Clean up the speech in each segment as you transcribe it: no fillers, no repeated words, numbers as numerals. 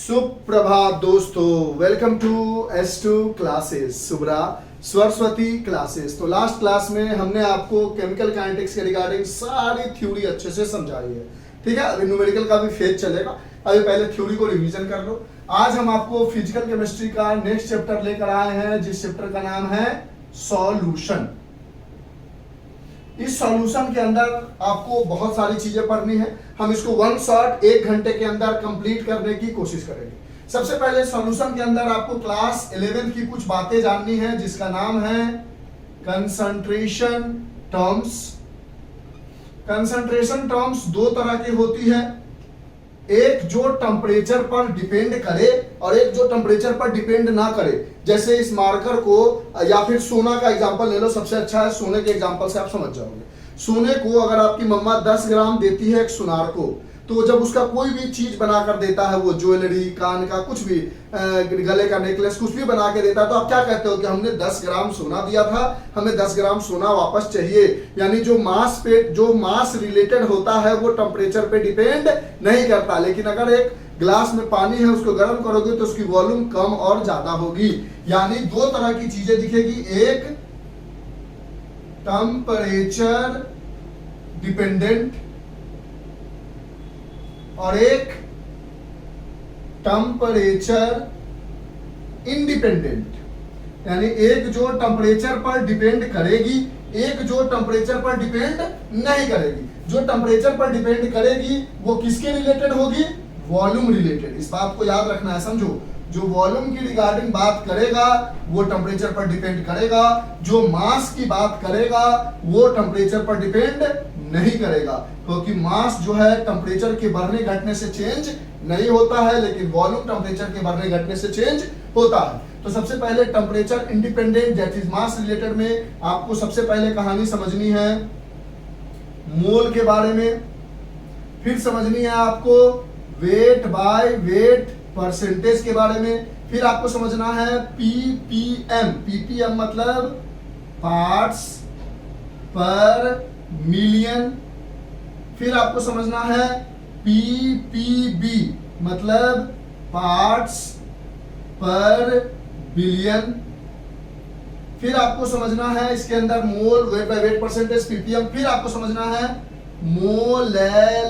सुप्रभात दोस्तों, welcome to S2 classes, Subra Saraswati classes. तो लास्ट क्लास में हमने आपको केमिकल काइनेटिक्स के रिगार्डिंग सारी थ्योरी अच्छे से समझाई है। ठीक है, अभी न्यूमेरिकल का भी फेज चलेगा, अभी पहले थ्योरी को रिवीजन कर लो। आज हम आपको फिजिकल केमिस्ट्री का नेक्स्ट चैप्टर लेकर आए हैं, जिस चैप्टर का नाम है सॉल्यूशन। इस सॉल्यूशन के अंदर आपको बहुत सारी चीजें पढ़नी है। हम इसको वन शॉट 1 घंटे के अंदर कंप्लीट करने की कोशिश करेंगे। सबसे पहले सॉल्यूशन के अंदर आपको क्लास 11 की कुछ बातें जाननी है, जिसका नाम है कंसंट्रेशन टर्म्स। कंसंट्रेशन टर्म्स दो तरह की होती है, एक जो टेम्परेचर पर डिपेंड करे और एक जो टेम्परेचर पर डिपेंड ना करे। जैसे इस मार्कर को या फिर सोना का एग्जांपल ले लो, सबसे अच्छा है, सोने के एग्जांपल से आप समझ जाओगे। सोने को अगर आपकी मम्मा 10 ग्राम देती है एक सुनार को, तो जब उसका कोई भी चीज बनाकर देता है, वो ज्वेलरी, कान का कुछ भी, गले का नेकलेस, कुछ भी बना के देता है, तो आप क्या कहते हो कि हमने 10 ग्राम सोना दिया था, हमें 10 ग्राम सोना वापस चाहिए। यानी जो मास रिलेटेड होता है वो टेम्परेचर पे डिपेंड नहीं करता। लेकिन अगर एक ग्लास में पानी है, उसको गर्म करोगे तो उसकी वॉल्यूम कम और ज्यादा होगी। यानी दो तरह की चीजें दिखेगी, एक टेम्परेचर डिपेंडेंट और एक टेम्परेचर इंडिपेंडेंट। यानी एक जो टेम्परेचर पर डिपेंड करेगी, एक जो टेम्परेचर पर डिपेंड नहीं करेगी। जो टेम्परेचर पर डिपेंड करेगी वो किसके रिलेटेड होगी? Volume related. इस बात को याद रखना है, समझो। जो वॉल्यूम की रिगार्डिंग बात करेगा वो टेम्परेचर पर डिपेंड करेगा, जो मास की बात करेगा वो टेम्परेचर पर डिपेंड नहीं करेगा, क्योंकि मास जो है टेम्परेचर के बढ़ने घटने से चेंज नहीं होता है, लेकिन वॉल्यूम टेम्परेचर के बढ़ने घटने से चेंज होता है। तो सबसे पहले temperature independent that is mass related में आपको सबसे पहले कहानी समझनी है मोल के बारे में, फिर समझनी है आपको वेट बाय वेट परसेंटेज के बारे में, फिर आपको समझना है पीपीएम। पीपीएम मतलब पार्ट्स पर मिलियन। फिर आपको समझना है पीपीबी मतलब पार्ट्स पर बिलियन। फिर आपको समझना है इसके अंदर mole, weight by weight percentage, PPM. फिर आपको समझना है मोलैलिटी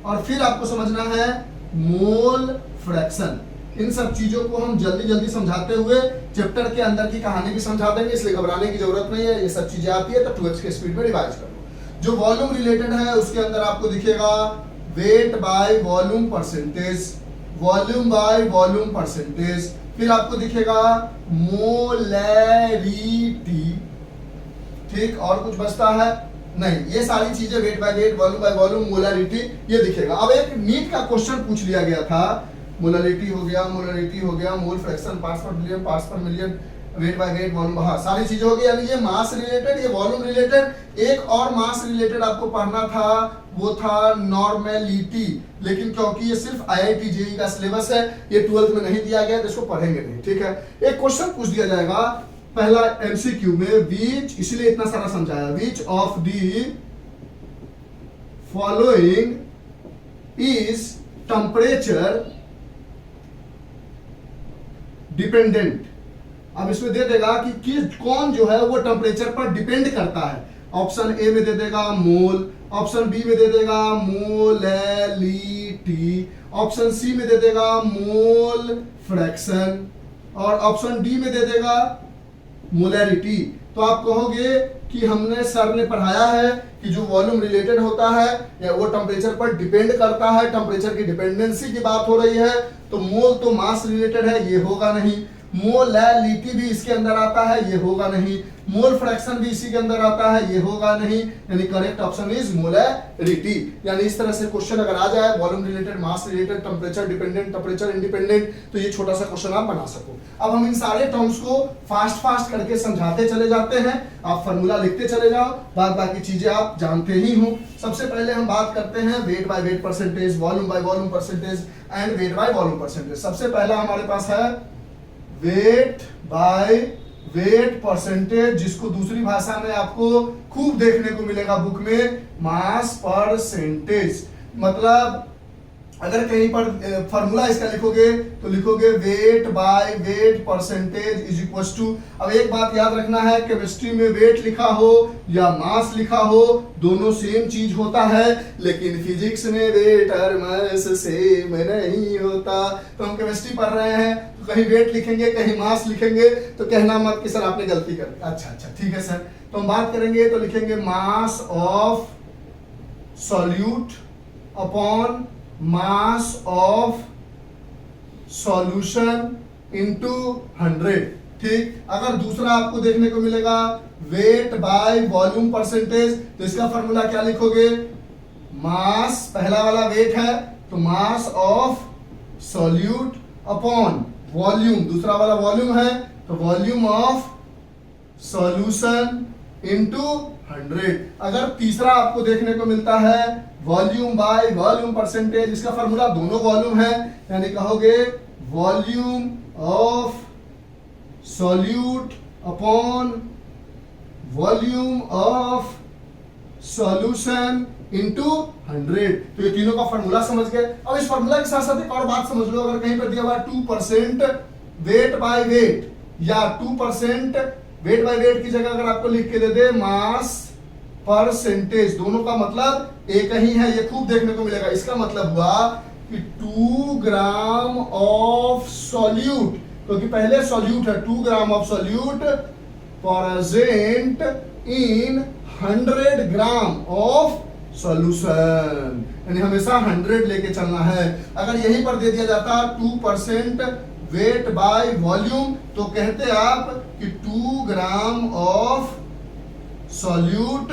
और फिर आपको समझना है मोल फ्रैक्शन। इन सब चीजों को हम जल्दी जल्दी समझाते हुए चैप्टर के अंदर की कहानी भी समझा देंगे, इसलिए घबराने की जरूरत नहीं है। ये सब चीजें आती है तो 2x के स्पीड में रिवाइज कर लो। जो वॉल्यूम रिलेटेड है उसके अंदर आपको दिखेगा weight by volume percentage, volume by volume percentage. फिर आपको दिखेगा मोलैरिटी। ठीक, और कुछ बचता है नहीं, ये सारी चीजें wait by weight, volume by volume, molarity, ये दिखेगा। अब एक नीट का क्वेश्चन पूछ लिया गया था, मोलैरिटी हो गया, mole fraction, parts per billion, parts per million, weight by weight, volume, हाँ सारी चीजें हो गई। यानी ये मास रिलेटेड, ये वॉल्यूम रिलेटेड। एक और मास रिलेटेड आपको पढ़ना था, वो था नॉर्मेलिटी, लेकिन क्योंकि ये सिर्फ IIT JEE का सिलेबस है, ये 12th में नहीं दिया गया तो इसको पढ़ेंगे नहीं। ठीक है, एक क्वेश्चन पूछ दिया जाएगा पहला MCQ में, विच, इसलिए इतना सारा समझाया, which of the following is temperature dependent. अब इसमें दे देगा कि कौन जो है वो टेम्परेचर पर डिपेंड करता है। ऑप्शन ए में दे देगा मोल, ऑप्शन बी में दे देगा मोलैलिटी, ऑप्शन सी में दे देगा मोल फ्रैक्शन और ऑप्शन डी में दे देगा मोलैरिटी। तो आप कहोगे कि हमने सर ने पढ़ाया है कि जो वॉल्यूम रिलेटेड होता है या वो टेम्परेचर पर डिपेंड करता है, टेम्परेचर की डिपेंडेंसी की बात हो रही है, तो मोल तो मास रिलेटेड है, ये होगा नहीं। मोलैलिटी भी इसके अंदर आता है, ये होगा नहीं। मोल फ्रैक्शन भी इसी के अंदर आता है, ये होगा नहीं। यानी करेक्ट ऑप्शन इज मोलैरिटी। यानी इस तरह से क्वेश्चन अगर आ जाए volume related, mass related, temperature dependent, temperature independent, तो ये छोटा सा क्वेश्चन आप बना सको। अब हम इन सारे टर्म्स को फास्ट करके समझाते चले जाते हैं, आप फॉर्मूला लिखते चले जाओ, बाकी चीजें आप जानते ही हो। सबसे पहले हम बात करते हैं wait by weight percentage, volume by volume percentage and weight by volume percentage. सबसे पहला हमारे पास है वेट बाय वेट परसेंटेज, जिसको दूसरी भाषा में आपको खूब देखने को मिलेगा बुक में, मास परसेंटेज। मतलब अगर कहीं पर फॉर्मूला इसका लिखोगे तो लिखोगे weight by weight percentage is equal to, अब एक बात याद रखना है, केमिस्ट्री में वेट लिखा हो या मास लिखा हो दोनों सेम चीज होता है, लेकिन फिजिक्स में वेट और मास सेम नहीं होता। तो हम केमिस्ट्री पढ़ रहे हैं तो कहीं वेट लिखेंगे कहीं मास लिखेंगे तो कहना मत कि सर आपने गलती कर दी। अच्छा ठीक है सर, तो हम बात करेंगे तो लिखेंगे मास of solute upon mass of solution into 100। ठीक, अगर दूसरा आपको देखने को मिलेगा वेट बाय वॉल्यूम परसेंटेज, तो इसका फॉर्मूला क्या लिखोगे, मास, पहला वाला वेट है तो मास ऑफ सॉल्यूट अपॉन वॉल्यूम, दूसरा वाला वॉल्यूम है तो वॉल्यूम ऑफ सॉल्यूशन इनटू 100। अगर तीसरा आपको देखने को मिलता है वॉल्यूम बाय वॉल्यूम परसेंटेज, इसका फॉर्मूला दोनों वॉल्यूम है, यानी कहोगे volume of solute upon volume of solution into 100। तो ये तीनों का फॉर्मूला समझ गए। अब इस फॉर्मूला के साथ साथ एक और बात समझ लो, अगर कहीं पर दिया हुआ 2% वेट बाय वेट या 2% वेट बाय वेट की जगह अगर आपको लिख के दे दे मास परसेंटेज, दोनों का मतलब एक ही है, ये खूब देखने को मिलेगा। इसका मतलब हुआ कि 2 ग्राम ऑफ सॉल्यूट, क्योंकि पहले सॉल्यूट है, 2 gram of solute present in 100 gram of solution, यानी हमेशा 100 लेके चलना है। अगर यहीं पर दे दिया जाता 2% वेट बाय वॉल्यूम, तो कहते आप कि 2 gram of solute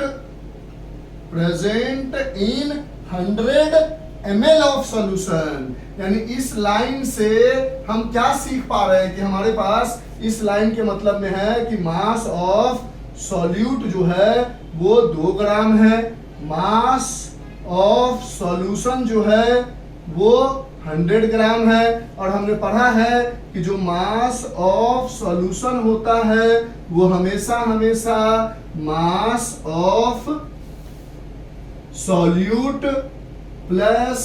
present in 100 ml of solution. यानी इस लाइन से हम क्या सीख पा रहे हैं कि हमारे पास इस लाइन के मतलब में है कि मास ऑफ सॉल्यूट जो है वो 2 ग्राम है, मास ऑफ सॉल्यूशन जो है वो 100 ग्राम है। और हमने पढ़ा है कि जो मास ऑफ सॉल्यूशन होता है वो हमेशा हमेशा मास of solute plus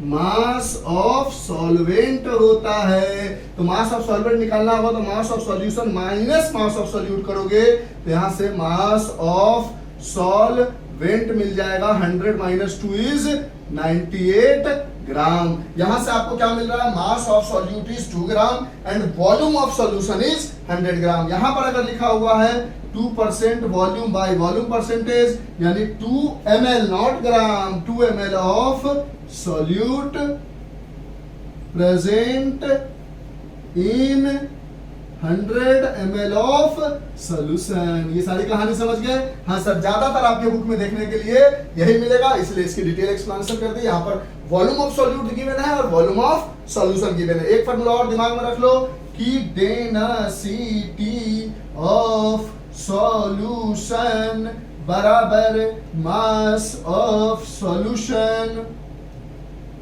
mass of solvent होता है। तो मास ऑफ सॉल्वेंट निकालना होगा तो मास of solution minus mass of solute करोगे तो यहां से मास ऑफ सॉल्वेंट मिल जाएगा, 100 माइनस 2 इज 98 ग्राम। यहां से आपको क्या मिल रहा है, मास of solute is 2 gram and volume of solution is 100 ग्राम। यहां पर अगर लिखा हुआ है 2% वॉल्यूम बाय वॉल्यूम परसेंटेज, यानी 2 ml not gram, 2 ml of solute present in 100 ml of solution. ये सारी कहानी समझ गए? हाँ सर, ज्यादातर आपके बुक में देखने के लिए यही मिलेगा, इसलिए इसकी डिटेल एक्सप्लेनेशन कर दी। यहाँ पर वॉल्यूम ऑफ सॉल्यूट गिवन है और वॉल्यूम ऑफ सॉल्यूशन गिवन है। एक फॉर्मूला और दिमाग में रख लो कि डेंसिटी ऑफ सॉल्यूशन बराबर मास of solution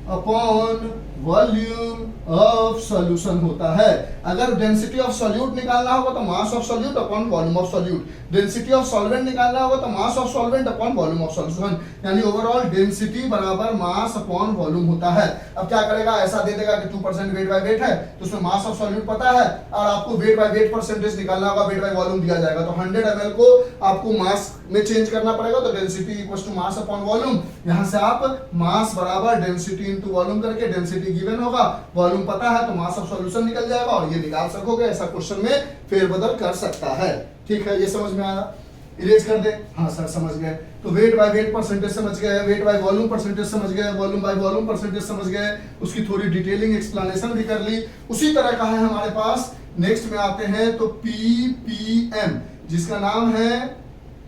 upon volume of solution होता है। अगर डेंसिटी ऑफ सॉल्यूट निकालना होगा तो मास of solute upon volume of solute, density of solvent निकालना होगा तो mass of solvent upon volume of solution, यानी ओवरऑल डेंसिटी बराबर मास अपॉन वॉल्यूम होता है। अब क्या करेगा, ऐसा दे देगा कि 2% वेट बाय वेट है तो उसमें मास ऑफ सॉल्यूट पता है और आपको वेट बाय वेट परसेंटेज निकालना होगा, वेट बाय वॉल्यूम दिया जाएगा तो 100 ml को आपको मास में चेंज करना पड़ेगा, तो density equals to mass upon volume. यहां से आप मास बराबर डेंसिटी इनटू वॉल्यूम करके डेंसिटी गिवन होगा, वॉल्यूम पता है तो मास ऑफ सॉल्यूशन निकल जाएगा और ये निकाल सकोगे। ऐसा क्वेश्चन में फेरबदल कर सकता है। ठीक है, ये समझ में आया? इरेज कर दे। हाँ सर समझ गए। तो वेट बाय वेट परसेंटेज समझ गए, वेट बाय वॉल्यूम परसेंटेज समझ गए, वॉल्यूम बाय वॉल्यूम परसेंटेज समझ गए, उसकी थोड़ी डिटेलिंग एक्सप्लेनेशन भी कर ली। उसी तरह का है हमारे पास, नेक्स्ट में आते हैं तो पीपीएम, जिसका नाम है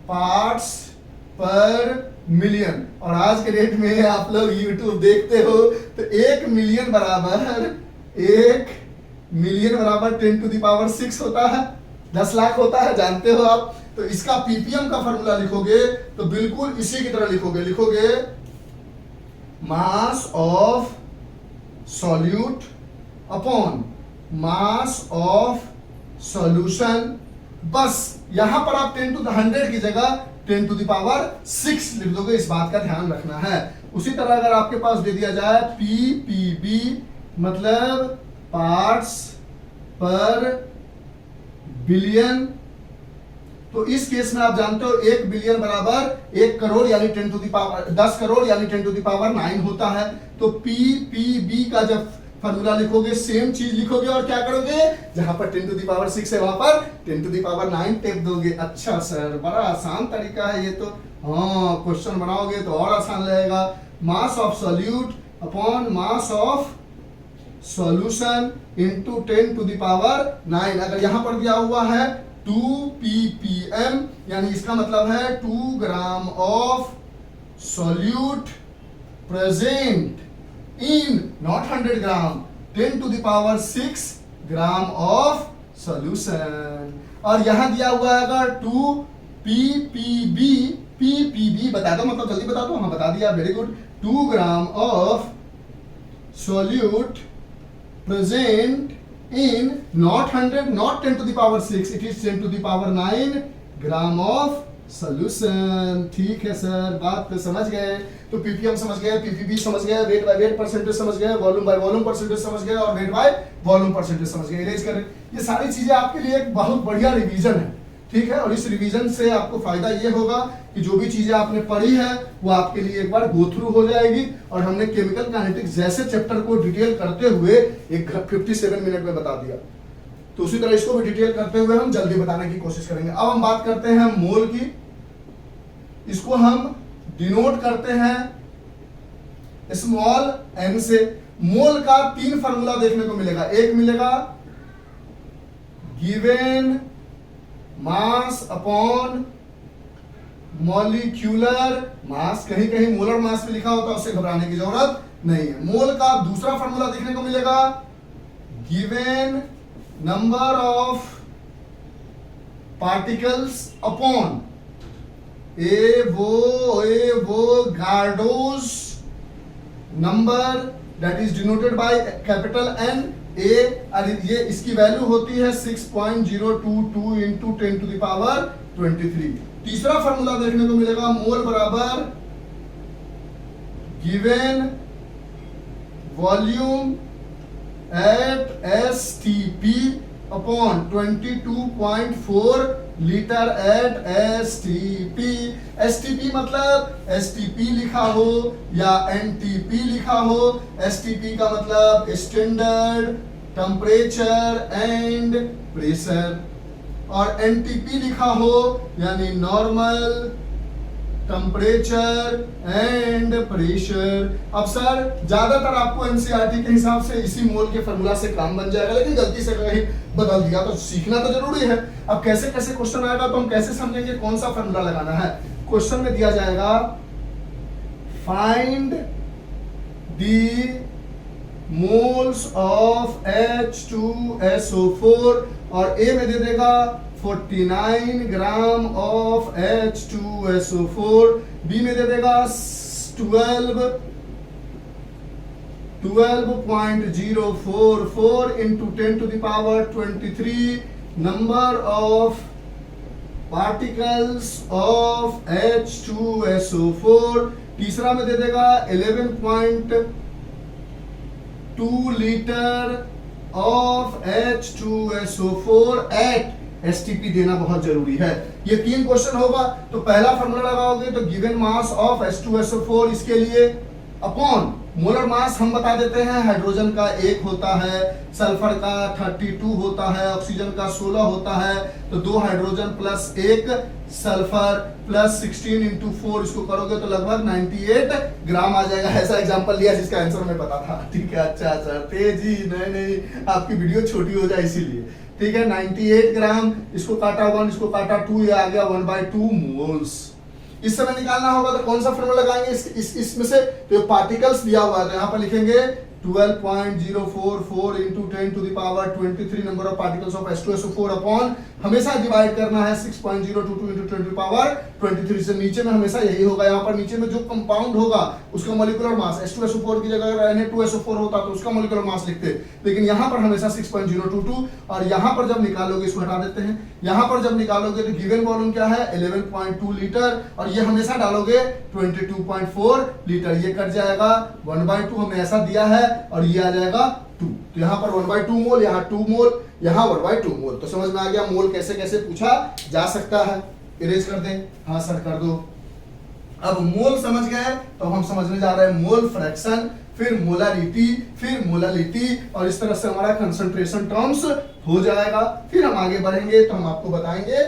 पार्ट्स पर मिलियन। और आज के डेट में आप लोग YouTube देखते हो तो 1 मिलियन बराबर 10 to the power 6 होता है, 10 लाख होता है, जानते हो आप। तो इसका पीपीएम का फॉर्मूला लिखोगे तो बिल्कुल इसी की तरह लिखोगे मास of solute upon mass of solution. बस यहां पर आप 10 to the 100 की जगह 10 to the power 6 लिख दोगे, इस बात का ध्यान रखना है। उसी तरह अगर आपके पास दे दिया जाए ppb मतलब पार्ट्स पर बिलियन, तो इस केस में आप जानते हो 1 बिलियन बराबर 1 करोड़ यानी 10 टू द पावर 10 करोड़ यानी 10 टू द पावर 9 होता है। तो ppb का जब फॉर्मूला लिखोगे सेम चीज लिखोगे और क्या करोगे, जहां पर 10 टू द पावर 6 है वहां पर 10 टू द पावर 9 टेप दोगे। अच्छा सर, बड़ा आसान तरीका है ये तो। हाँ, क्वेश्चन बनाओगे तो और आसान रहेगा। Mass of solute upon mass of solution into 10 to the power 9। अगर यहां पर दिया हुआ है 2 ppm यानी इसका मतलब है 2 gram of solute present in not 100 gram 10 to the power 6 gram of solution. और यहां दिया हुआ है अगर 2 ppb बता दो, मतलब जल्दी बता दो। हाँ बता दिया, very good. 2 gram of solute present in not 100 not 10 to the power 6, it is 10 to the power 9 gram of solution. ठीक है सर, बात तो समझ गए। तो पीपीएम समझ गए, पीपीबी समझ गए, वेट बाय वेट परसेंटेज समझ गए, वॉल्यूम बाय वॉल्यूम परसेंटेज समझ गए और वेट बाय वॉल्यूम परसेंटेज समझ गए। इरेज करें। ये सारी चीजें आपके लिए एक बहुत बढ़िया रिवीजन है, ठीक है। और इस रिवीजन से आपको फायदा ये होगा कि जो भी चीजें आपने पढ़ी है वो आपके लिए एक बार गो थ्रू हो जाएगी। और हमने केमिकल काइनेटिक्स जैसे चैप्टर को डिटेल करते हुए एक 57 मिनट में बता दिया, तो उसी तरह इसको भी डिटेल करते हुए हम जल्दी बताने की कोशिश करेंगे। अब हम बात करते हैं मोल की। इसको हम डिनोट करते हैं स्मॉल n से। मोल का 3 फार्मूला देखने को मिलेगा। एक मिलेगा given mass upon molecular mass, कहीं कहीं मोलर मास में लिखा होता है, उससे घबराने की जरूरत नहीं है। मोल का दूसरा फार्मूला देखने को मिलेगा given number of particles upon Avogadro's number that is denoted by capital N A। ये इसकी वैल्यू होती है 6.022 इंटू 10 टू द पावर 23। तीसरा फार्मूला देखने को मिलेगा मोल बराबर given volume at STP upon 22.4 litre at STP। STP मतलब STP लिखा हो या NTP लिखा हो। STP का मतलब स्टैंडर्ड टेम्परेचर एंड प्रेशर, और NTP लिखा हो यानी नॉर्मल टेम्परेचर एंड प्रेशर। अब सर ज्यादातर आपको एनसीईआरटी के हिसाब से इसी मोल के फार्मूला से काम बन जाएगा, लेकिन गलती से कहीं बदल दिया तो सीखना तो जरूरी है। अब कैसे कैसे क्वेश्चन आएगा तो हम कैसे समझेंगे कौन सा फार्मूला लगाना है। क्वेश्चन में दिया जाएगा find the moles of H2SO4 और ए में दे देगा 49 ग्राम ऑफ H2SO4, बी में दे देगा 12.044 into 10 to the power 23 number of particles of H2SO4। तीसरा में दे देगा 11.2 litre of H2SO4 eight STP देना बहुत जरूरी है। ये 3 क्वेश्चन होगा। तो पहला फार्मूला लगाओगे तो गिवन मास ऑफ H2SO4 इसके लिए अपॉन मोलर मास हम बता देते हैं, हाइड्रोजन का 1 होता है, सल्फर का 32 होता है, ऑक्सीजन का 16 होता है। तो 2 hydrogen plus 1 sulphur plus 16 into 4 इसको करोगे तो लगभग 98 ग्राम आ जाएगा। ऐसा एग्जांपल लिया जिसका आंसर मैं पता था। ठीक है, अच्छा सर तेजी नहीं आपकी वीडियो छोटी हो जाए इसीलिए। ठीक है, 98 ग्राम, इसको काटा 1 इसको काटा 2, ये आ गया 1/2 मोल्स। इस समय निकालना होगा तो कौन सा फॉर्मूला लगाएंगे इसमें से। तो पार्टिकल्स दिया हुआ है तो यहाँ पर लिखेंगे 12.044 into 10 to the power 23 number of particles of H2SO4 upon हमेशा डिवाइड करना है 6.022 into 10 to the power 23 से नीचे में हमेशा यही होगा। यहाँ पर नीचे में जो कंपाउंड होगा उसका मॉलिक्यूलर मास H2SO4 की जगह अगर Na2SO4 होता तो उसका मॉलिक्यूलर मास लिखते, लेकिन यहाँ पर हमेशा 6.022 और यहाँ पर जब निकालोगे इसको हटा देते हैं, यहाँ पर जब निकालोगे तो गिवन वॉल्यूम क्या है 11.2 लीटर और ये हमेशा डालोगे 22.4 लीटर, ये कट जाएगा 1/2 हमने ऐसा दिया है और ये आ जाएगा 2, तो यहाँ पर 1/2 मोल, यहाँ 2 मोल, यहाँ 1/2 मोल। तो समझ में आ गया मोल कैसे कैसे पूछा जा सकता है। इरेज कर दें, हाँ सर कर दो। अब मोल समझ गए तो हम समझने जा रहे हैं मोल फ्रैक्शन, फिर मोलारिटी, फिर मोलालिटी और इस तरह से हमारा कंसंट्रेशन टर्म्स हो जाएगा। फिर हम आगे बढ़ेंगे तो हम आपको बताएंगे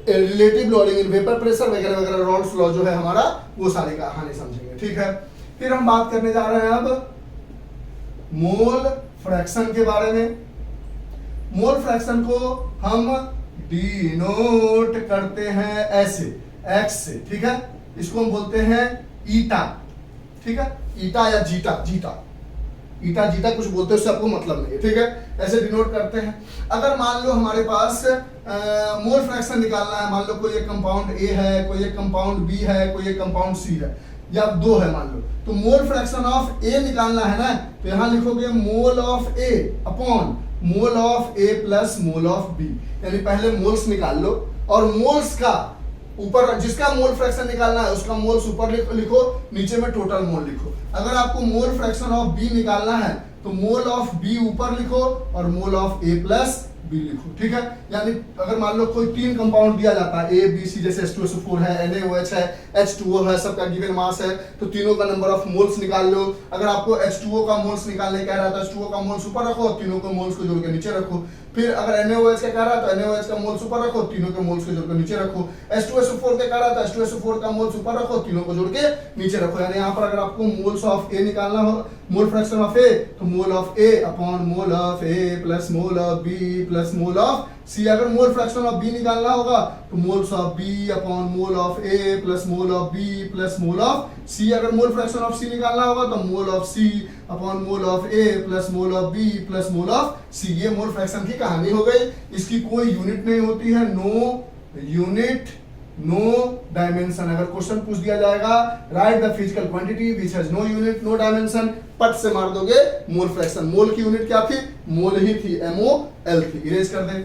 relative loading in vapour pressure वगैरह वगैरह, रॉल्स लॉ जो है हमारा वो सारी कहानी समझेंगे, ठीक है। फिर हम बात करने जा रहे हैं अब मोल फ्रैक्शन के बारे में। मोल फ्रैक्शन को हम डिनोट करते हैं ऐसे एक्स से, ठीक है। इसको हम बोलते हैं ईटा, ठीक है, ईटा या जीटा, जीटा ईटा जीटा कुछ बोलते हैं उससे आपको मतलब नहीं है, ठीक है। ऐसे डिनोट करते हैं। अगर मान लो हमारे पास मोल फ्रैक्शन निकालना है, मान लो कोई एक कंपाउंड ए है, कोई एक कंपाउंड बी है, कोई एक कंपाउंड सी है या 2 है मान लो, तो मोल फ्रैक्शन ऑफ ए निकालना है ना, तो यहां लिखोगे mole of A upon mole of A plus mole of B, यानी पहले मोल्स निकाल लो और मोल्स का ऊपर जिसका मोल फ्रैक्शन निकालना है उसका मोल्स ऊपर लिखो, नीचे में टोटल मोल लिखो। अगर आपको मोल फ्रैक्शन ऑफ बी निकालना है तो मोल ऑफ बी ऊपर लिखो और mole of A plus B लिखो, ठीक है। यानी अगर मान लो कोई 3 कंपाउंड दिया जाता है ए बी सी, जैसे H2SO4 है, NaOH है, H2O है, सबका गिवन मास है, तो तीनों का नंबर ऑफ मोल्स निकाल लो। अगर आपको H2O का मोल्स निकालने कह रहा था, H2O का मोल्स ऊपर रखो, तीनों के मोल्स को जोड़ के नीचे रखो। फिर अगर NaOH का कह रहा था, NaOH का मोल्स ऊपर रखो, तीनों के मोल्स को जोड़ के नीचे रखो। H2SO4 का कह रहा था, H2SO4 का मोल्स ऊपर रखो, तीनों को जोड़ के नीचे रखो। यानी यहाँ पर अगर आपको मोल्स ऑफ ए निकालना हो, मोल फ्रैक्शन ऑफ ए, तो mole of A upon mole of A plus mole of B plus mole of C. अगर मोल फ्रैक्शन ऑफ बी निकालना होगा तो moles of B upon mole of A plus mole of B plus mole of C. अगर mole fraction of C निकालना होगा तो mole of C upon mole of A plus mole of B plus mole of C. ये mole fraction की कहानी हो गई। इसकी कोई यूनिट नहीं होती है, नो यूनिट नो डायमेंशन। अगर क्वेश्चन पूछ दिया जाएगा write the physical quantity which has no unit no dimension, पट से मार दोगे मोल फ्रैक्शन। मोल की यूनिट क्या थी? मोल ही थी, MOL थी। इरेज कर दें।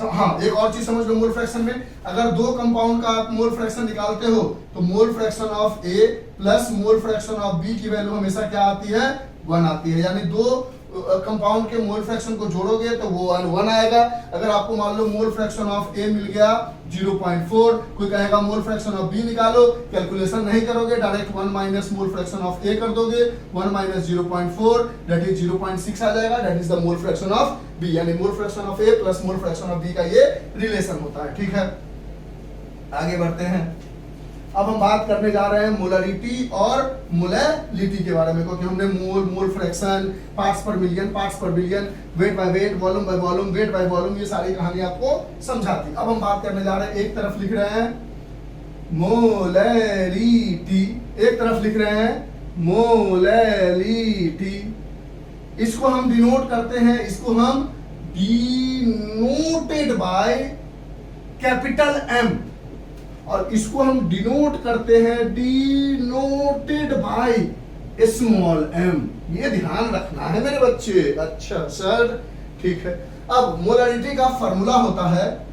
हाँ, एक और चीज समझ लो मोल फ्रैक्शन में, अगर 2 कंपाउंड का आप मोल फ्रैक्शन निकालते हो तो mole fraction of A plus mole fraction of B की वैल्यू हमेशा क्या आती है? 1 आती है। यानी 2 कंपाउंड के मोल फ्रैक्शन को जोड़ोगे तो वो 1 आएगा। अगर आपको मान लो मोल फ्रैक्शन ऑफ ए मिल गया 0.4, कोई कहेगा मोल फ्रैक्शन ऑफ बी निकालो, कैलकुलेशन नहीं करोगे, direct 1 minus mole fraction of A कर दोगे, 1 माइनस 0.4 दैट इज 0.6 आ जाएगा, that is the mole fraction of B. यानी mole fraction of A plus mole fraction of B का ये रिलेशन होता है, ठीक है। आगे बढ़ते हैं। अब हम बात करने जा रहे हैं मोलरिटी और मोलैलिटी के बारे में, क्योंकि हमने मोल, मोल fraction, parts per million, parts per billion, wait by weight, volume by volume, weight by volume, ये सारी कहानी आपको समझाती। अब हम बात करने जा रहे हैं, एक तरफ लिख रहे हैं मोलैलिटी, एक तरफ लिख रहे हैं मोलैलिटी। इसको हम डिनोट करते हैं, इसको हम डिनोटेड बाय कैपिटल M, और इसको हम डिनोट करते हैं डिनोटेड बाय स्मॉल m। ये ध्यान रखना है मेरे बच्चे। अच्छा सर, ठीक है। अब मोलरिटी का फॉर्मूला होता है,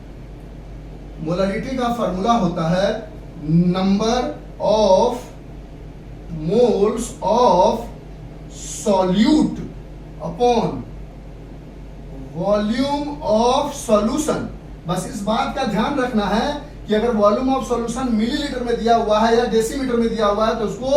मोलरिटी का फॉर्मूला होता है number of moles of solute upon volume of solution. बस इस बात का ध्यान रखना है कि अगर वॉल्यूम ऑफ सॉल्यूशन मिलीलीटर में दिया हुआ है या डेसीमीटर में दिया हुआ है तो उसको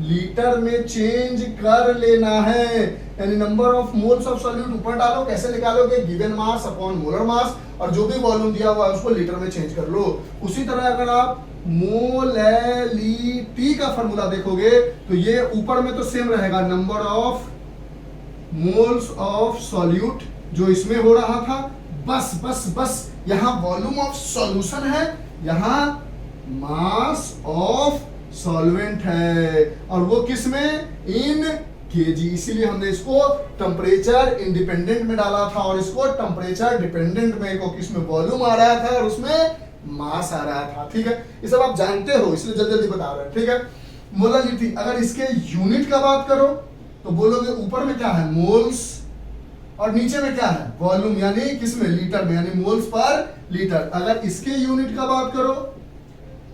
लीटर में चेंज कर लेना है। यानी number of moles of solute ऊपर डालो, कैसे निकालोगे? Given mass upon molar mass, और जो भी वॉल्यूम दिया हुआ है उसको लीटर में चेंज कर लो। उसी तरह अगर आप मोलैलिटी का फॉर्मूला देखोगे तो ये ऊपर में तो सेम रहेगा, number of moles of solute जो इसमें हो रहा था, बस बस बस यहां वॉल्यूम ऑफ सॉल्यूशन है, यहां मास ऑफ सॉल्वेंट है, और वो किस में? इन केजी, इसीलिए हमने इसको टेम्परेचर इंडिपेंडेंट में डाला था और इसको टेम्परेचर डिपेंडेंट में, क्योंकि इसमें वॉल्यूम आ रहा था और उसमें मास आ रहा था। ठीक है, ये सब आप जानते हो, इसलिए जल्दी जल्दी बता रहे हैं। ठीक है, मोलालिटी, अगर इसके यूनिट का बात करो तो बोलोगे ऊपर में क्या है, मोल्स, और नीचे में क्या है, वॉल्यूम, यानी किसमें, लीटर में, यानी मोल्स पर लीटर। अगर इसके यूनिट का बात करो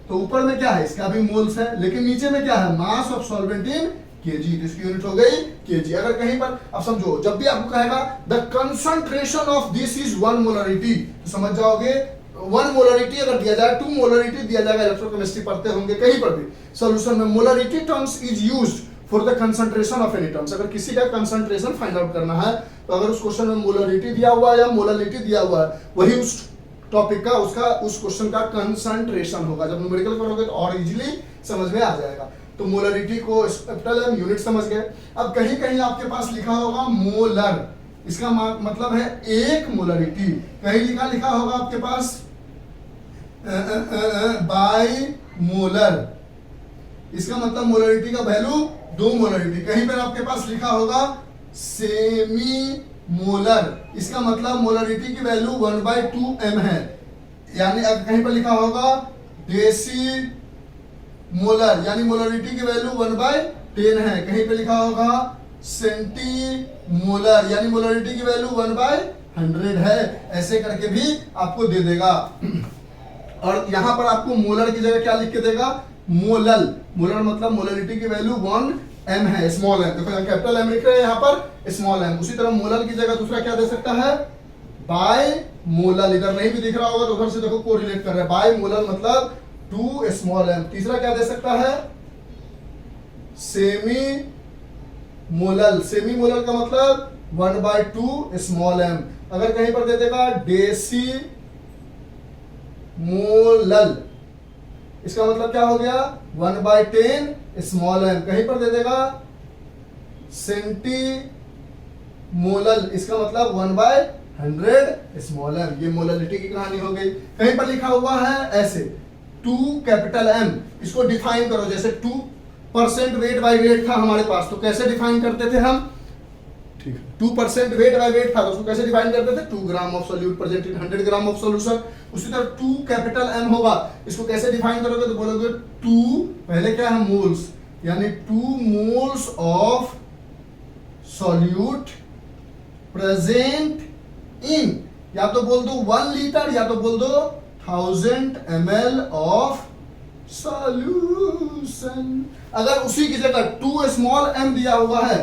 तो ऊपर में क्या है, इसका भी मोल्स है, लेकिन नीचे में क्या है, mass of solvent in KG, तो इसकी यूनिट हो गई केजी। अगर कहीं पर अब समझो, जब भी आपको कहेगा the concentration of this is 1 molarity, तो समझ जाओगे 1 मोलरिटी अगर दिया जाए, 2 मोलरिटी दिया जाएगा, इलेक्ट्रोकेमिस्ट्री पढ़ते होंगे कहीं पर भी, सॉल्यूशन में molarity terms is used for the concentration of any terms. अगर किसी का कंसंट्रेशन फाइंड आउट करना है तो अगर उस क्वेश्चन में मोलरिटी दिया हुआ है या मोलालिटी दिया हुआ है, वही उस टॉपिक का उस क्वेश्चन का कंसंट्रेशन होगा। जब न्यूमेरिकल करोगे तो और इजीली समझ में आ जाएगा। तो मोलरिटी को कैपिटल एम यूनिट समझ गए। अब कहीं कहीं आपके पास लिखा होगा मोलर, इसका मतलब है 1 मोलरिटी, कहीं लिखा होगा आपके पास बाई मोलर, इसका मतलब मोलरिटी का वैल्यू 2 मोलरिटी। कहीं पर आपके पास लिखा होगा सेमी मोलर, इसका मतलब मोलरिटी की वैल्यू 1/2 m है, यानी अब कहीं पर लिखा होगा डेसी मोलर, यानी मोलरिटी की वैल्यू 1/10 है। कहीं पे लिखा होगा सेंटी मोलर, यानी मोलरिटी की वैल्यू 1/100 है। ऐसे करके भी आपको दे देगा। और यहां पर आपको मोलर की जगह क्या लिख के देगा, मोलल, मोलर मतलब मोलरिटी की वैल्यू 1 m है, स्मॉल m, देखो कैपिटल m लिख रहे हैं, यहाँ पर स्मॉल m। उसी तरह मोलर की जगह दूसरा क्या दे सकता है, बाय मोलल, इधर नहीं भी दिख रहा होगा तो उधर से देखो कोरिलेट कर रहा है, बाय मोलल मतलब 2 स्मॉल m। तीसरा क्या दे सकता है, सेमी मोलल, सेमी मोलल का मतलब 1/2 स्मॉल m। अगर कहीं पर दे देगा डेसी मोलल, इसका मतलब क्या हो गया, 1/10 स्मॉल m। कहीं पर दे देगा सेंटी मोलल, इसका मतलब 1/100 स्मॉल m। ये मोललिटी की कहानी हो गई। कहीं पर लिखा हुआ है ऐसे 2 कैपिटल M, इसको डिफाइन करो, जैसे 2% वेट बाय वेट था हमारे पास, तो कैसे डिफाइन करते थे हम, ठीक है, 2% वेट बाय वेट था तो उसको कैसे डिफाइन करते थे, 2 gram of solute present in 100 gram of solution. उसी तरह 2 कैपिटल M होगा, इसको कैसे डिफाइन करोगे तो बोलोगे 2 पहले क्या है, मोल्स, यानी 2 moles of solute present in, या तो बोल दो 1 लीटर या तो बोल दो 1000 ml ऑफ सॉल्यूशन। अगर उसी की जगह 2 स्मॉल m दिया हुआ है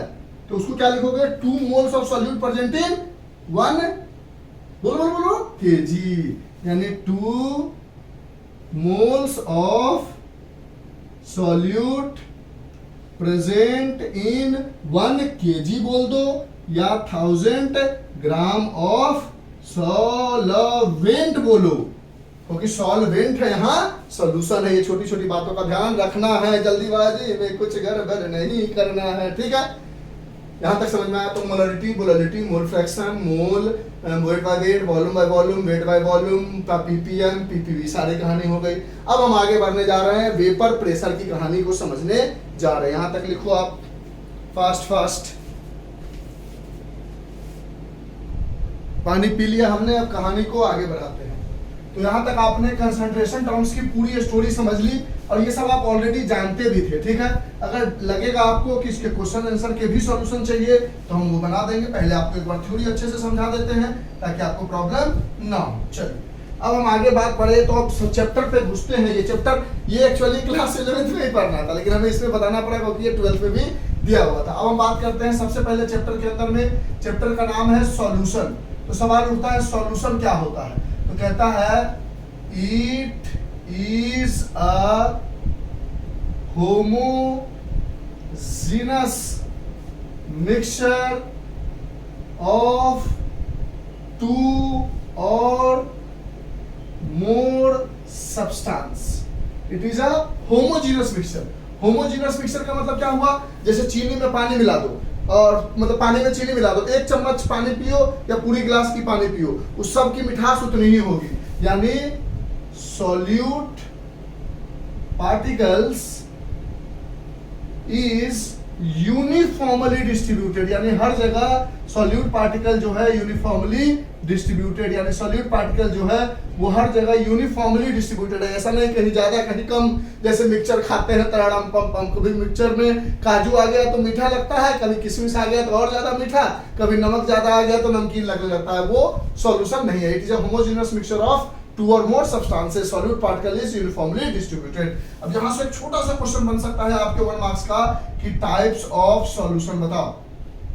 तो उसको क्या लिखोगे, 2 moles of solute present in 1 बोलो केजी, यानी 2 moles of solute present in 1 KG बोल दो, या 1000 ग्राम ऑफ सॉल्वेंट बोलो, क्योंकि सॉल्वेंट है, यहाँ सॉल्यूशन है। ये छोटी छोटी बातों का ध्यान रखना है, जल्दीबाजी में कुछ गड़बड़ नहीं करना है। ठीक है, यहाँ तक समझ में आया तो molarity, molarity, mole fraction, mole, weight by weight, volume by volume, weight by volume, ppm, PPV, सारी कहानी हो गई। अब हम आगे बढ़ने जा रहे हैं, वेपर प्रेशर की कहानी को समझने जा रहे हैं। यहाँ तक लिखो आप फास्ट। पानी पी लिया हमने, अब कहानी को आगे बढ़ाते हैं। तो यहाँ तक आपने कंसंट्रेशन टर्म्स की पूरी स्टोरी समझ ली और ये सब आप ऑलरेडी जानते भी थे। ठीक है, अगर लगेगा आपको कि इसके क्वेश्चन आंसर के भी सॉल्यूशन चाहिए तो हम वो बना देंगे। पहले आपको एक बार थ्योरी अच्छे से समझा देते हैं ताकि आपको प्रॉब्लम ना हो। चलिए अब हम आगे बात बढ़े तो अब चैप्टर पे घुसते हैं। ये चैप्टर ये एक्चुअली क्लास 11th में ही पढ़ना था, लेकिन हमें इसमें बताना पड़ा क्योंकि ये 12th में भी दिया हुआ था। अब हम बात करते हैं सबसे पहले चैप्टर के अंदर में, चैप्टर का नाम है सॉल्यूशन। तो सवाल उठता है सॉल्यूशन क्या होता है, तो कहता है it is a homogeneous mixture of 2 और more substance. It is a homogeneous mixture. Homogeneous mixture का मतलब क्या हुआ, जैसे चीनी में पानी मिला दो और मतलब पानी में चीनी मिला दो, 1 चम्मच पानी पियो या पूरी गिलास की पानी पियो, उस सब की मिठास उतनी ही होगी। यानी solute particles is uniformly distributed, यानी हर जगह सॉल्यूट पार्टिकल जो है यूनिफॉर्मली डिस्ट्रीब्यूटेड, यानी सॉल्यूट पार्टिकल जो है वो हर जगह यूनिफॉर्मली डिस्ट्रीब्यूटेड है। ऐसा नहीं कहीं ज्यादा कहीं कम, जैसे मिक्सचर खाते हैं तड़ाम पम पम, कभी मिक्सचर में काजू आ गया तो मीठा लगता है, कभी किशमिश आ गया तो और ज्यादा मीठा, कभी नमक ज्यादा आ गया तो नमकीन लगने लगता है, वो सॉल्यूशन नहीं है। It is a homogeneous mixture of two or more substances, solute particle is uniformly distributed. अब यहां से एक छोटा सा क्वेश्चन बन सकता है आपके 1 मार्क्स का कि टाइप्स ऑफ सॉल्यूशन बताओ।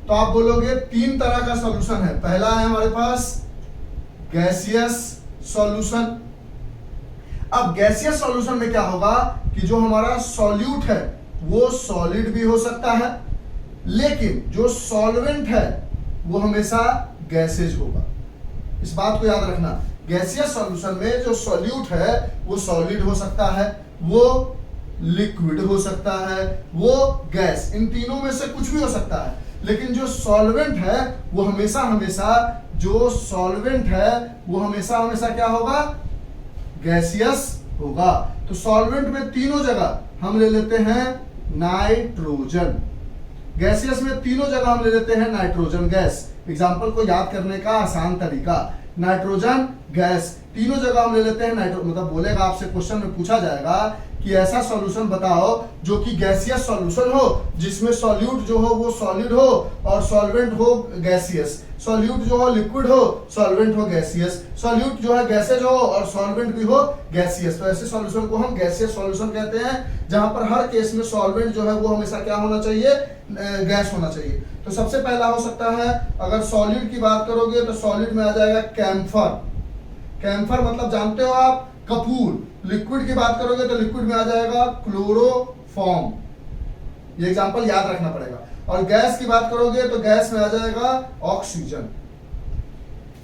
तो आप बोलोगे 3 तरह का सॉल्यूशन है। पहला है हमारे पास गैसियस सॉल्यूशन। अब गैसियस सॉल्यूशन में क्या होगा कि जो हमारा सॉल्यूट है वो सॉलिड भी हो सकता है, लेकिन जो सॉल्वेंट है वो हमेशा गैसेज होगा। इस बात को याद रखना, गैसियस सॉल्यूशन में जो सॉल्यूट है वो सॉलिड हो सकता है, वो लिक्विड हो सकता है, वो गैस, इन तीनों में से कुछ भी हो सकता है। लेकिन जो सॉल्वेंट है वो हमेशा हमेशा जो सॉल्वेंट है वो हमेशा हमेशा क्या होगा, गैसियस होगा। तो सॉल्वेंट में तीनों जगह हम ले लेते हैं नाइट्रोजन, गैसियस में तीनों जगह हम ले लेते हैं नाइट्रोजन गैस। एग्जाम्पल को याद करने का आसान तरीका, नाइट्रोजन गैस, तीनों जगह हम ले लेते हैं नाइट्रो, मतलब बोलेगा आपसे क्वेश्चन में पूछा जाएगा कि ऐसा सॉल्यूशन बताओ जो कि गैसियस सॉल्यूशन हो, जिसमें सॉल्यूट जो हो वो सॉलिड हो और सॉल्वेंट हो गैसियस, सॉल्यूट जो हो लिक्विड हो, सॉल्वेंट हो गैसियस, सॉल्यूट जो है गैसेज हो और सॉल्वेंट भी हो गैसियस। तो ऐसे सॉल्यूशन को हम गैसियस सॉल्यूशन कहते हैं, जहां पर हर केस में सॉल्वेंट जो है वो हमेशा क्या होना चाहिए, गैस होना चाहिए। तो सबसे पहला हो सकता है, अगर सॉलिड की बात करोगे तो सॉलिड में आ जाएगा कैम्फर। कैम्फर मतलब जानते हो आप, कपूर। लिक्विड की बात करोगे तो लिक्विड में आ जाएगा क्लोरोफॉर्म, ये एग्जांपल याद रखना पड़ेगा। और गैस की बात करोगे तो गैस में आ जाएगा ऑक्सीजन।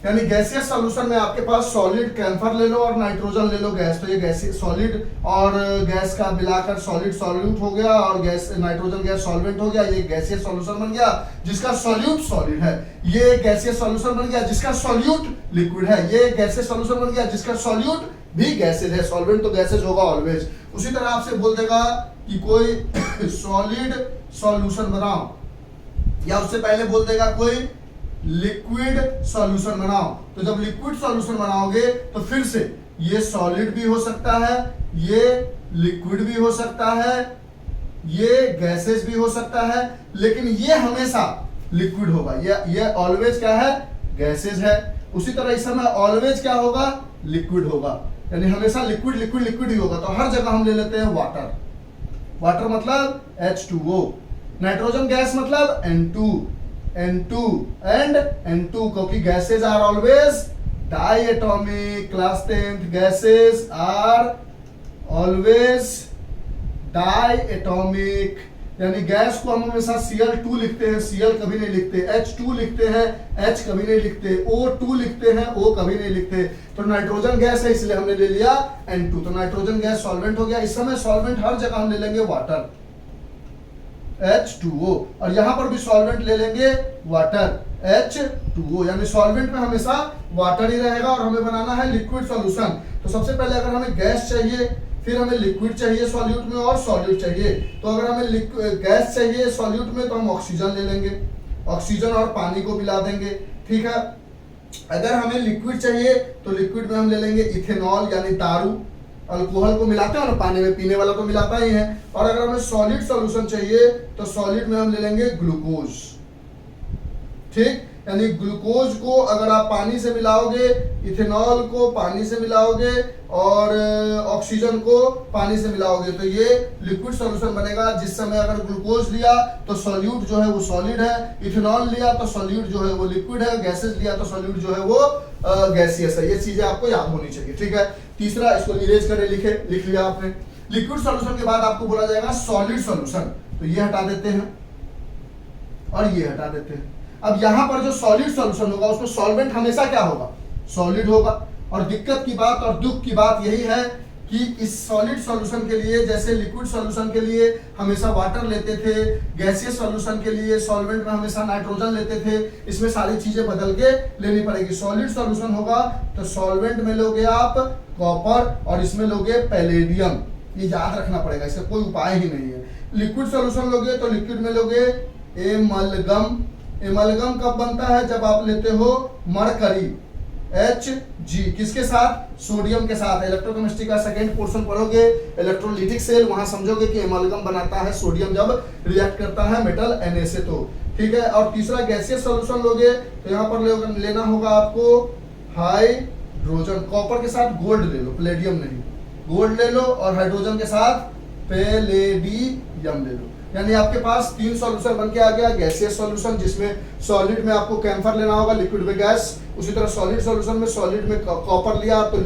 यानी गैसियस सॉल्यूशन में आपके पास सॉलिड कैम्फर ले लो और नाइट्रोजन ले लो गैस, तो ये गैसियस सॉलिड और गैस का मिलाकर सॉलिड सॉल्यूट हो गया और गैस नाइट्रोजन गैस सॉल्वेंट हो गया, ये गैसियस सॉल्यूशन बन गया जिसका सॉल्यूट सॉलिड है। ये गैसियस सॉल्यूशन बन गया जिसका सॉल्यूट लिक्विड है। ये गैसियस सॉल्यूशन बन गया जिसका सॉल्यूट भी गैसेज है, सॉल्वेंट तो गैसेज होगा ऑलवेज। उसी तरह आपसे बोल देगा कि कोई सॉलिड सॉल्यूशन बनाओ, या उससे पहले बोल देगा कोई लिक्विड सॉल्यूशन बनाओ। तो जब लिक्विड सॉल्यूशन बनाओगे तो फिर से ये सॉलिड भी हो सकता है, ये लिक्विड भी हो सकता है, ये गैसेज भी हो सकता है, लेकिन ये हमेशा लिक्विड होगा। ये ऑलवेज क्या है, गैसेज है। उसी तरह इस समय ऑलवेज क्या होगा, लिक्विड होगा, यानी हमेशा लिक्विड लिक्विड लिक्विड ही होगा। तो हर जगह हम ले लेते हैं वाटर। वाटर मतलब H2O, नाइट्रोजन गैस मतलब N2 एंड N2, क्योंकि gases are always diatomic. Class 10th, gases are always diatomic, यानी गैस को हम हमेशा Cl2 लिखते हैं, Cl कभी नहीं लिखते, H2 लिखते हैं, H कभी नहीं लिखते, O2 लिखते हैं, O कभी नहीं लिखते। तो नाइट्रोजन गैस है इसलिए हमने ले लिया N2, तो नाइट्रोजन गैस सॉल्वेंट हो गया। इस समय सॉल्वेंट हर जगह हम ले लेंगे वाटर H2O, और यहां पर भी सॉल्वेंट ले लेंगे वाटर H2O, यानी सॉल्वेंट में हमेशा वाटर ही रहेगा और हमें बनाना है लिक्विड सॉल्यूशन। तो सबसे पहले अगर हमें गैस चाहिए, फिर हमें लिक्विड चाहिए सॉल्यूट में और सॉल्यूट चाहिए। तो अगर हमें गैस चाहिए सॉल्यूट में तो हम ऑक्सीजन ले लेंगे, ऑक्सीजन और पानी को मिला देंगे, ठीक है। अगर हमें लिक्विड चाहिए तो लिक्विड में हम ले लेंगे इथेनॉल यानी दारू, अल्कोहल को मिलाते हैं ना पानी में, पीने वाला तो मिलाता ही है। और अगर हमें सॉलिड सॉल्यूशन चाहिए तो सॉलिड में हम ले लेंगे ग्लूकोज, ठीक। यानी ग्लूकोज को अगर आप पानी से मिलाओगे, इथेनॉल को पानी से मिलाओगे और ऑक्सीजन को पानी से मिलाओगे तो ये लिक्विड सॉल्यूशन बनेगा। जिस समय अगर ग्लूकोज लिया तो सॉल्यूट जो है वो सॉलिड है, इथेनॉल लिया तो सॉल्यूट जो है वो लिक्विड है, गैसेस लिया तो सॉल्यूट जो है वो गैसियस है। ये चीजें आपको याद होनी चाहिए, ठीक है। तीसरा, इसको इरेज करके लिख लिया आपने। लिक्विड सॉल्यूशन के बाद आपको बोला जाएगा सॉलिड सॉल्यूशन, तो ये हटा देते हैं और ये हटा देते हैं। अब यहां पर जो सॉलिड सॉल्यूशन होगा उसमें सॉल्वेंट हमेशा क्या होगा, सॉलिड होगा। और दिक्कत की बात और दुख की बात यही है कि इस सॉलिड सॉल्यूशन के लिए, जैसे लिक्विड सॉल्यूशन के लिए हमेशा वाटर लेते थे, गैसियस सॉल्यूशन के लिए सॉल्वेंट में हमेशा नाइट्रोजन लेते थे, इसमें सारी चीजें बदल के लेनी पड़ेगी। सॉलिड सॉल्यूशन होगा तो सॉल्वेंट में लोगे आप कॉपर और इसमें लोगे पैलेडियम, ये याद रखना पड़ेगा, इसका कोई उपाय ही नहीं है। लिक्विड सॉल्यूशन लोगे तो लिक्विड में लोगे एमलगम। एमलगम कब बनता है? जब आप लेते हो मरकरी Hg किसके साथ? सोडियम के साथ। इलेक्ट्रोकेमिस्ट्री का सेकंड पोर्शन पढ़ोगे इलेक्ट्रोलिटिक सेल, वहां समझोगे कि एमलगम बनाता है सोडियम जब रिएक्ट करता है मेटल Na से। तो ठीक है। और तीसरा गैसियस सॉल्यूशन लोगे तो यहाँ पर लेना होगा आपको हाइड्रोजन। कॉपर के साथ गोल्ड ले लो, प्लेडियम नहीं, गोल्ड ले लो, और हाइड्रोजन के साथ पैलेडियम ले लो। यानी आपके पास 3 सॉल्यूशन बन के आ गया। गैसियस सॉल्यूशन जिसमें सॉलिड में आपको कैम्फर लेना होगा, लिक्विड में गैस। उसी तरह सॉलिड सॉल्यूशन में सॉलिड में कॉपर लिया तो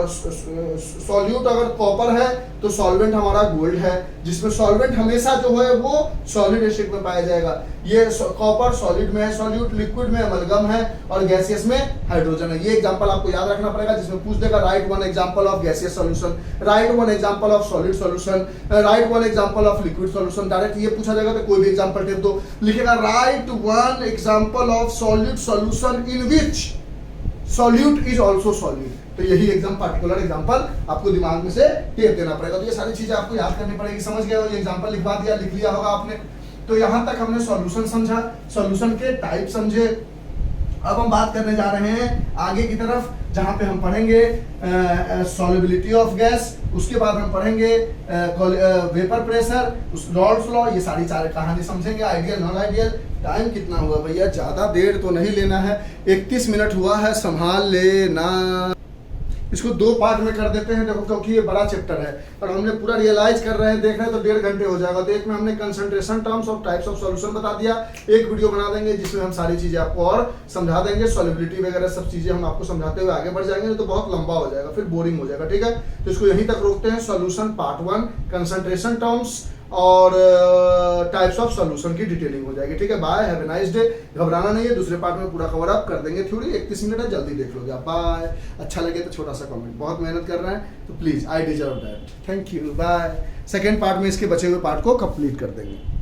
सॉल्यूट अगर कॉपर है तो सॉल्वेंट हमारा गोल्ड है, जिसमें सॉल्वेंट हमेशा जो है वो सॉलिड एसिड में पाया जाएगा। ये कॉपर सॉलिड में है सॉल्यूट, लिक्विड में अमलगम है, और गैसियस में हाइड्रोजन है। ये एग्जांपल आपको याद रखना पड़ेगा, जिसमें पूछ देगा right one example of gaseous solution, right one example of solid solution, right one example of liquid solution. Direct ये पूछा जाएगा तो कोई भी एग्जांपल टेप दो, लिखेगा right one example of solid solution in which solute is also solid. तो यही एकदम पार्टिकुलर एग्जांपल आपको दिमाग में से टेप देना पड़ेगा। तो ये सारी चीजें आपको याद करनी पड़ेगी। समझ गए हो? ये एग्जांपल लिखवा दिया, लिख लिया होगा आपने। तो यहां तक हमने सॉल्यूशन समझा, सॉल्यूशन के टाइप समझे। अब हम बात करने जा रहे हैं आगे की तरफ, जहां पे हम पढ़ेंगे सॉल्युबिलिटी ऑफ गैस, उसके बाद हम पढ़ेंगे वेपर प्रेशर, रॉल्स लॉ, ये सारी चार कहानी समझेंगे। Ideal non ideal. टाइम कितना हुआ भैया? ज्यादा देर तो नहीं लेना है, 31 मिनट हुआ है, संभाल लेना। इसको 2 पार्ट में कर देते हैं, देखो, क्योंकि ये बड़ा चैप्टर है और हमने पूरा रियलाइज कर रहे हैं, देख रहे हैं तो 1.5 घंटे हो जाएगा। तो एक में हमने कंसंट्रेशन टर्म्स और टाइप्स ऑफ सॉल्यूशन बता दिया। एक वीडियो बना देंगे जिसमें हम सारी चीजें आपको और समझा देंगे, सॉल्युबिलिटी वगैरह सब चीजें हम आपको समझाते हुए आगे बढ़ जाएंगे, तो बहुत लंबा हो जाएगा, फिर बोरिंग हो जाएगा। ठीक है, तो इसको यहीं तक रोकते हैं। सॉल्यूशन पार्ट 1, कंसंट्रेशन टर्म्स और टाइप्स ऑफ सॉल्यूशन की डिटेलिंग हो जाएगी। ठीक है, bye, have a nice day. घबराना नहीं है, दूसरे पार्ट में पूरा कवर अप कर देंगे थ्योरी। 31 मिनट है, जल्दी देख लोगे आप। बाय। अच्छा लगे तो छोटा सा कमेंट, बहुत मेहनत कर रहे हैं तो please, I deserve that. Thank you, bye. Second part में इसके बचे हुए पार्ट को कंप्लीट कर देंगे।